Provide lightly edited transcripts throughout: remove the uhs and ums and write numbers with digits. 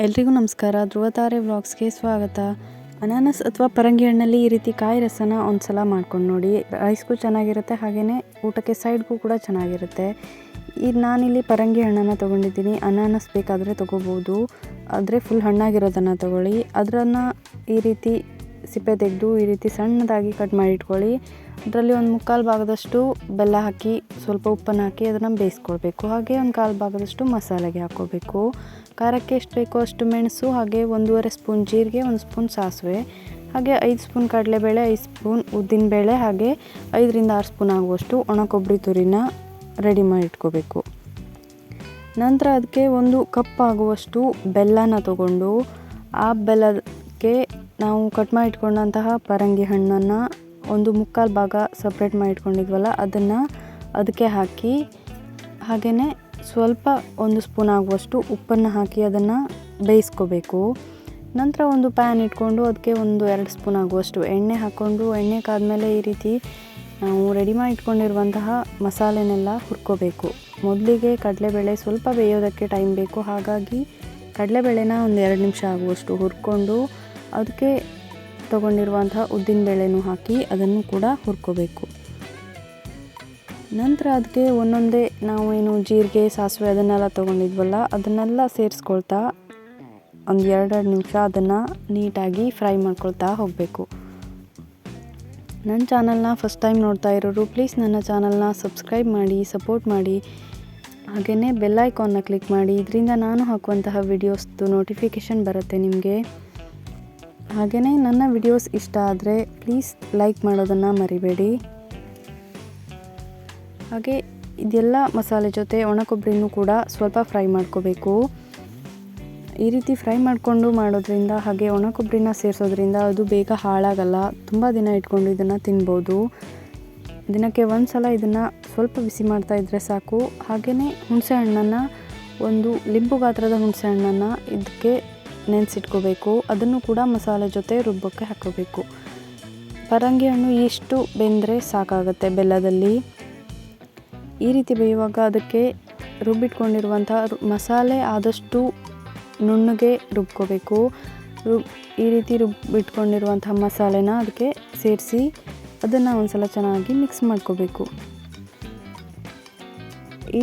ಎಲ್ರಿಗೂ ನಮಸ್ಕಾರ. ಧ್ರುವತಾರೆ ವ್ಲಾಗ್ಸ್ಗೆ ಸ್ವಾಗತ. ಅನಾನಸ್ ಅಥವಾ ಪರಂಗಿ ಹಣ್ಣಲ್ಲಿ ಈ ರೀತಿ ಕಾಯಿ ರಸನ ಒಂದು ಸಲ ಮಾಡ್ಕೊಂಡು ನೋಡಿ. ರೈಸ್ಗೂ ಚೆನ್ನಾಗಿರುತ್ತೆ, ಹಾಗೆಯೇ ಊಟಕ್ಕೆ ಸೈಡ್ಗೂ ಕೂಡ ಚೆನ್ನಾಗಿರುತ್ತೆ. ಈಗ ನಾನಿಲ್ಲಿ ಪರಂಗಿ ಹಣ್ಣನ್ನು ತೊಗೊಂಡಿದ್ದೀನಿ. ಅನಾನಸ್ ಬೇಕಾದರೆ ತೊಗೋಬೋದು, ಆದರೆ ಫುಲ್ ಹಣ್ಣಾಗಿರೋದನ್ನು ತೊಗೊಳ್ಳಿ. ಅದನ್ನು ಈ ರೀತಿ ಸಿಪ್ಪೆ ತೆಗೆದು ಈ ರೀತಿ ಸಣ್ಣದಾಗಿ ಕಟ್ ಮಾಡಿ ಇಟ್ಕೊಳ್ಳಿ. ಅದರಲ್ಲಿ ಒಂದು ಮುಕ್ಕಾಲು ಭಾಗದಷ್ಟು ಬೆಲ್ಲ ಹಾಕಿ ಸ್ವಲ್ಪ ಉಪ್ಪನ್ನು ಹಾಕಿ ಅದನ್ನು ಬೇಯಿಸ್ಕೊಳ್ಬೇಕು. ಹಾಗೆ ಒಂದು ಕಾಲು ಭಾಗದಷ್ಟು ಮಸಾಲೆಗೆ ಹಾಕ್ಕೋಬೇಕು. ಖಾರಕ್ಕೆ ಎಷ್ಟು ಬೇಕೋ ಅಷ್ಟು ಮೆಣಸು, ಹಾಗೆ 1.5 ಸ್ಪೂನ್ ಜೀರಿಗೆ, 1 ಸ್ಪೂನ್ ಸಾಸಿವೆ, ಹಾಗೆ 5 ಸ್ಪೂನ್ ಕಡಲೆಬೇಳೆ, 5 ಸ್ಪೂನ್ ಉದ್ದಿನಬೇಳೆ, ಹಾಗೆ 5ರಿಂದ 6 ಸ್ಪೂನ್ ಆಗುವಷ್ಟು ಒಣ ಕೊಬ್ಬರಿ ತುರಿನ ರೆಡಿ ಮಾಡಿ ಇಟ್ಕೋಬೇಕು. ನಂತರ ಅದಕ್ಕೆ 1 ಕಪ್ ಆಗುವಷ್ಟು ಬೆಲ್ಲನ ತಗೊಂಡು ಆ ಬೆಲ್ಲಕ್ಕೆ ನಾವು ಕಟ್ ಮಾಡಿ ಇಟ್ಕೊಂಡಂತಹ ಪರಂಗಿ ಹಣ್ಣನ್ನು ಒಂದು ಮುಕ್ಕಾಲು ಭಾಗ ಸಪ್ರೇಟ್ ಮಾಡಿ ಇಟ್ಕೊಂಡಿದ್ವಲ್ಲ ಅದನ್ನು ಅದಕ್ಕೆ ಹಾಕಿ, ಹಾಗೆಯೇ ಸ್ವಲ್ಪ 1 ಸ್ಪೂನ್ ಆಗುವಷ್ಟು ಉಪ್ಪನ್ನು ಹಾಕಿ ಅದನ್ನು ಬೇಯಿಸ್ಕೋಬೇಕು. ನಂತರ ಒಂದು ಪ್ಯಾನ್ ಇಟ್ಕೊಂಡು ಅದಕ್ಕೆ 1-2 ಸ್ಪೂನ್ ಆಗುವಷ್ಟು ಎಣ್ಣೆ ಹಾಕ್ಕೊಂಡು, ಎಣ್ಣೆ ಕಾದ್ಮೇಲೆ ಈ ರೀತಿ ನಾವು ರೆಡಿ ಮಾಡಿ ಇಟ್ಕೊಂಡಿರುವಂತಹ ಮಸಾಲೆನೆಲ್ಲ ಹುರ್ಕೋಬೇಕು. ಮೊದಲಿಗೆ ಕಡಲೆಬೇಳೆ ಸ್ವಲ್ಪ ಬೇಯೋದಕ್ಕೆ ಟೈಮ್ ಬೇಕು, ಹಾಗಾಗಿ ಕಡಲೆಬೇಳೆನ 1-2 ನಿಮಿಷ ಆಗುವಷ್ಟು ಹುರ್ಕೊಂಡು ಅದಕ್ಕೆ ತೊಗೊಂಡಿರುವಂತಹ ಉದ್ದಿನಬೇಳೆನೂ ಹಾಕಿ ಅದನ್ನು ಕೂಡ ಹುರ್ಕೋಬೇಕು. ನಂತರ ಅದಕ್ಕೆ ಒಂದೊಂದೇ ನಾವು ಏನು ಜೀರಿಗೆ, ಸಾಸಿವೆ ಅದನ್ನೆಲ್ಲ ತೊಗೊಂಡಿದ್ವಲ್ಲ ಅದನ್ನೆಲ್ಲ ಸೇರಿಸ್ಕೊಳ್ತಾ 1-2 ನಿಮಿಷ ಅದನ್ನು ನೀಟಾಗಿ ಫ್ರೈ ಮಾಡ್ಕೊಳ್ತಾ ಹೋಗಬೇಕು. ನನ್ನ ಚಾನಲ್ನ ಫಸ್ಟ್ ಟೈಮ್ ನೋಡ್ತಾ ಇರೋರು ಪ್ಲೀಸ್ ನನ್ನ ಚಾನಲ್ನ ಸಬ್ಸ್ಕ್ರೈಬ್ ಮಾಡಿ, ಸಪೋರ್ಟ್ ಮಾಡಿ, ಹಾಗೆಯೇ ಬೆಲ್ ಐಕಾನ್ನ ಕ್ಲಿಕ್ ಮಾಡಿ. ಇದರಿಂದ ನಾನು ಹಾಕುವಂತಹ ವಿಡಿಯೋಸ್ದು ನೋಟಿಫಿಕೇಷನ್ ಬರುತ್ತೆ ನಿಮಗೆ. ಹಾಗೆಯೇ ನನ್ನ ವಿಡಿಯೋಸ್ ಇಷ್ಟ ಆದರೆ ಪ್ಲೀಸ್ ಲೈಕ್ ಮಾಡೋದನ್ನು ಮರಿಬೇಡಿ. ಹಾಗೆ ಇದೆಲ್ಲ ಮಸಾಲೆ ಜೊತೆ ಒಣ ಕೊಬ್ಬರಿನೂ ಕೂಡ ಸ್ವಲ್ಪ ಫ್ರೈ ಮಾಡ್ಕೋಬೇಕು. ಈ ರೀತಿ ಫ್ರೈ ಮಾಡಿಕೊಂಡು ಮಾಡೋದ್ರಿಂದ, ಹಾಗೆ ಒಣ ಕೊಬ್ಬರಿನ ಸೇರಿಸೋದ್ರಿಂದ ಅದು ಬೇಗ ಹಾಳಾಗಲ್ಲ. ತುಂಬ ದಿನ ಇಟ್ಕೊಂಡು ಇದನ್ನು ತಿನ್ಬೋದು. ದಿನಕ್ಕೆ ಒಂದು ಸಲ ಇದನ್ನು ಸ್ವಲ್ಪ ಬಿಸಿ ಮಾಡ್ತಾಯಿದ್ರೆ ಸಾಕು. ಹಾಗೆಯೇ ಹುಣಸೆ ಹಣ್ಣನ್ನು, ಒಂದು ಲಿಂಬು ಗಾತ್ರದ ಹುಣಸೆ ಹಣ್ಣನ್ನು ಇದಕ್ಕೆ ನೆನೆಸಿಟ್ಕೋಬೇಕು. ಅದನ್ನು ಕೂಡ ಮಸಾಲೆ ಜೊತೆ ರುಬ್ಬಕ್ಕೆ ಹಾಕೋಬೇಕು. ಪರಂಗಿ ಹಣ್ಣು ಇಷ್ಟು ಬೆಂದರೆ ಸಾಕಾಗುತ್ತೆ ಬೆಲ್ಲದಲ್ಲಿ. ಈ ರೀತಿ ಬೇಯುವಾಗ ಅದಕ್ಕೆ ರುಬ್ಬಿಟ್ಕೊಂಡಿರುವಂಥ ಮಸಾಲೆ ಆದಷ್ಟು ನುಣ್ಣಗೆ ರುಬ್ಕೋಬೇಕು. ಈ ರೀತಿ ರುಬ್ಬಿಟ್ಕೊಂಡಿರುವಂಥ ಮಸಾಲೆನ ಅದಕ್ಕೆ ಸೇರಿಸಿ ಅದನ್ನು ಒಂದು ಸಲ ಚೆನ್ನಾಗಿ ಮಿಕ್ಸ್ ಮಾಡ್ಕೋಬೇಕು.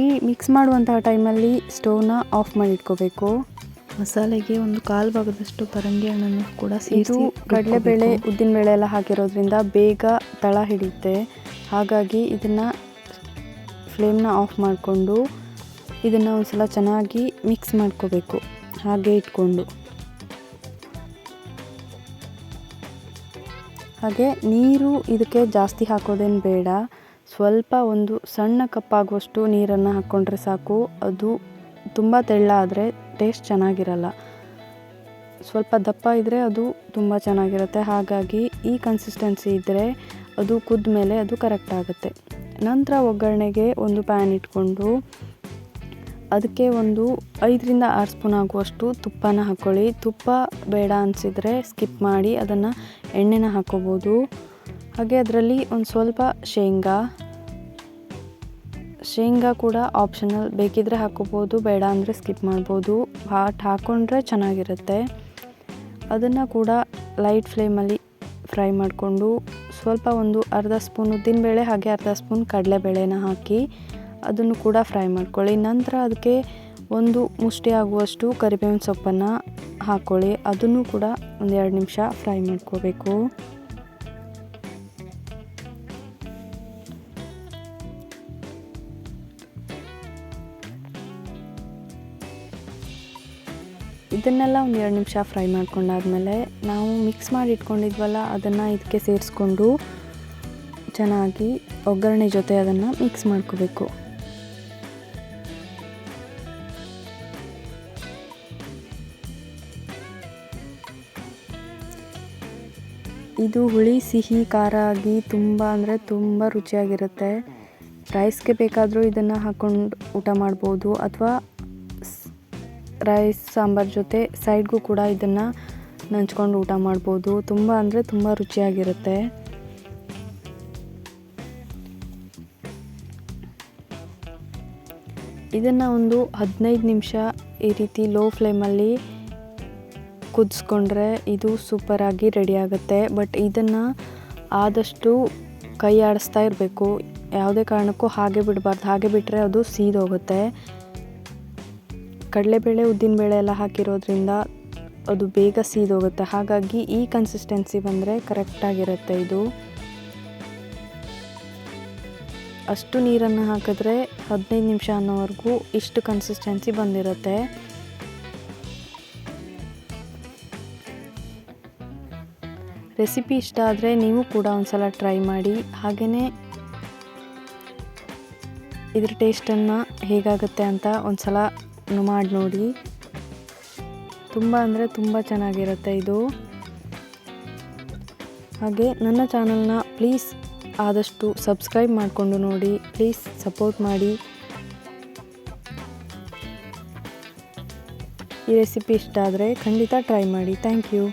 ಈ ಮಿಕ್ಸ್ ಮಾಡುವಂತಹ ಟೈಮಲ್ಲಿ ಸ್ಟವ್ನ ಆಫ್ ಮಾಡಿ ಇಟ್ಕೋಬೇಕು. ಮಸಾಲೆಗೆ ಒಂದು ಕಾಲು ಭಾಗದಷ್ಟು ಪರಂಗಿ ಹಣ್ಣನ್ನು ಕೂಡ ಸೇರಿಸಿ, ಕಡಲೆಬೇಳೆ, ಉದ್ದಿನಬೇಳೆ ಎಲ್ಲ ಹಾಕಿರೋದ್ರಿಂದ ಬೇಗ ತಳ ಹಿಡಿಯುತ್ತೆ. ಹಾಗಾಗಿ ಇದನ್ನು ಫ್ಲೇಮ್ನ ಆಫ್ ಮಾಡಿಕೊಂಡು ಇದನ್ನು ಒಂದು ಸಲ ಚೆನ್ನಾಗಿ ಮಿಕ್ಸ್ ಮಾಡ್ಕೋಬೇಕು. ಹಾಗೆ ಇಟ್ಕೊಂಡು ಹಾಗೆ ನೀರು ಇದಕ್ಕೆ ಜಾಸ್ತಿ ಹಾಕೋದೇನು ಬೇಡ. ಸ್ವಲ್ಪ ಒಂದು ಸಣ್ಣ ಕಪ್ಪಾಗುವಷ್ಟು ನೀರನ್ನು ಹಾಕ್ಕೊಂಡ್ರೆ ಸಾಕು. ಅದು ತುಂಬ ತೆಳ್ಳ ಆದರೆ ಟೇಸ್ಟ್ ಚೆನ್ನಾಗಿರಲ್ಲ. ಸ್ವಲ್ಪ ದಪ್ಪ ಇದ್ದರೆ ಅದು ತುಂಬ ಚೆನ್ನಾಗಿರುತ್ತೆ. ಹಾಗಾಗಿ ಈ ಕನ್ಸಿಸ್ಟೆನ್ಸಿ ಇದ್ದರೆ ಅದು ಕುದ್ದ ಮೇಲೆ ಅದು ಕರೆಕ್ಟ್ ಆಗುತ್ತೆ. ನಂತರ ಒಗ್ಗರಣೆಗೆ ಒಂದು ಪ್ಯಾನ್ ಇಟ್ಕೊಂಡು ಅದಕ್ಕೆ 5ರಿಂದ 6 ಸ್ಪೂನ್ ಆಗುವಷ್ಟು ತುಪ್ಪನ ಹಾಕ್ಕೊಳ್ಳಿ. ತುಪ್ಪ ಬೇಡ ಅನಿಸಿದರೆ ಸ್ಕಿಪ್ ಮಾಡಿ ಅದನ್ನು ಎಣ್ಣೆನ ಹಾಕ್ಕೋಬೋದು. ಹಾಗೆ ಅದರಲ್ಲಿ ಒಂದು ಸ್ವಲ್ಪ ಶೇಂಗಾ ಕೂಡ ಆಪ್ಷನಲ್, ಬೇಕಿದ್ದರೆ ಹಾಕ್ಕೋಬೋದು, ಬೇಡ ಅಂದರೆ ಸ್ಕಿಪ್ ಮಾಡ್ಬೋದು. ಹಾಕ್ಕೊಂಡ್ರೆ ಚೆನ್ನಾಗಿರುತ್ತೆ. ಅದನ್ನು ಕೂಡ ಲೈಟ್ ಫ್ಲೇಮಲ್ಲಿ ಫ್ರೈ ಮಾಡಿಕೊಂಡು ಸ್ವಲ್ಪ ಒಂದು ಅರ್ಧ ಸ್ಪೂನ್ ಉದ್ದಿನಬೇಳೆ, ಹಾಗೆ ಅರ್ಧ ಸ್ಪೂನ್ ಕಡಲೆಬೇಳೆನ ಹಾಕಿ ಅದನ್ನು ಕೂಡ ಫ್ರೈ ಮಾಡ್ಕೊಳ್ಳಿ. ನಂತರ ಅದಕ್ಕೆ 1 ಮುಷ್ಟಿ ಆಗುವಷ್ಟು ಕರಿಬೇವಿನ ಸೊಪ್ಪನ್ನು ಹಾಕ್ಕೊಳ್ಳಿ. ಅದನ್ನು ಕೂಡ 1-2 ನಿಮಿಷ ಫ್ರೈ ಮಾಡ್ಕೋಬೇಕು. ಇದನ್ನೆಲ್ಲ 1-2 ನಿಮಿಷ ಫ್ರೈ ಮಾಡ್ಕೊಂಡಾದ್ಮೇಲೆ ನಾವು ಮಿಕ್ಸ್ ಮಾಡಿ ಇಟ್ಕೊಂಡಿದ್ವಲ್ಲ ಅದನ್ನು ಇದಕ್ಕೆ ಸೇರಿಸ್ಕೊಂಡು ಚೆನ್ನಾಗಿ ಒಗ್ಗರಣೆ ಜೊತೆ ಅದನ್ನು ಮಿಕ್ಸ್ ಮಾಡ್ಕೋಬೇಕು. ಇದು ಹುಳಿ, ಸಿಹಿ, ಖಾರ ಆಗಿ ತುಂಬ ಅಂದರೆ ತುಂಬ ರುಚಿಯಾಗಿರುತ್ತೆ. ರೈಸ್ಗೆ ಬೇಕಾದರೂ ಇದನ್ನು ಹಾಕ್ಕೊಂಡು ಊಟ ಮಾಡ್ಬೋದು, ಅಥವಾ ರೈಸ್ ಸಾಂಬಾರು ಜೊತೆ ಸೈಡ್ಗೂ ಕೂಡ ಇದನ್ನು ನಂಚ್ಕೊಂಡು ಊಟ ಮಾಡ್ಬೋದು. ತುಂಬ ಅಂದರೆ ತುಂಬ ರುಚಿಯಾಗಿರುತ್ತೆ. ಇದನ್ನು ಒಂದು 15 ನಿಮಿಷ ಈ ರೀತಿ ಲೋ ಫ್ಲೇಮಲ್ಲಿ ಕುದಿಸ್ಕೊಂಡ್ರೆ ಇದು ಸೂಪರಾಗಿ ರೆಡಿ ಆಗುತ್ತೆ. ಬಟ್ ಇದನ್ನು ಆದಷ್ಟು ಕೈ ಆಡಿಸ್ತಾ ಇರಬೇಕು, ಯಾವುದೇ ಕಾರಣಕ್ಕೂ ಹಾಗೆ ಬಿಡಬಾರ್ದು. ಹಾಗೆ ಬಿಟ್ಟರೆ ಅದು ಸೀದೋಗುತ್ತೆ. ಕಡಲೆಬೇಳೆ ಉದ್ದಿನಬೇಳೆ ಎಲ್ಲ ಹಾಕಿರೋದ್ರಿಂದ ಅದು ಬೇಗ ಸೀದೋಗುತ್ತೆ. ಹಾಗಾಗಿ ಈ ಕನ್ಸಿಸ್ಟೆನ್ಸಿ ಬಂದರೆ ಕರೆಕ್ಟಾಗಿರುತ್ತೆ. ಇದು ಅಷ್ಟು ನೀರನ್ನು ಹಾಕಿದ್ರೆ 15 ನಿಮಿಷ ಅನ್ನೋವರೆಗೂ ಇಷ್ಟು ಕನ್ಸಿಸ್ಟೆನ್ಸಿ ಬಂದಿರುತ್ತೆ. ರೆಸಿಪಿ ಇಷ್ಟ ಆದರೆ ನೀವು ಕೂಡ ಒಂದ್ಸಲ ಟ್ರೈ ಮಾಡಿ. ಹಾಗೆಯೇ ಇದ್ರ ಟೇಸ್ಟನ್ನು ಹೇಗಾಗುತ್ತೆ ಅಂತ ಒಂದ್ಸಲ ಮಾಡಿ ನೋಡಿ. ತುಂಬ ಅಂದರೆ ತುಂಬ ಚೆನ್ನಾಗಿರುತ್ತೆ ಇದು. ಹಾಗೆ ನನ್ನ ಚಾನಲ್ನ ಪ್ಲೀಸ್ ಆದಷ್ಟು ಸಬ್ಸ್ಕ್ರೈಬ್ ಮಾಡಿಕೊಂಡು ನೋಡಿ. ಪ್ಲೀಸ್ ಸಪೋರ್ಟ್ ಮಾಡಿ. ಈ ರೆಸಿಪಿ ಇಷ್ಟ ಆದರೆ ಖಂಡಿತ ಟ್ರೈ ಮಾಡಿ. Thank you.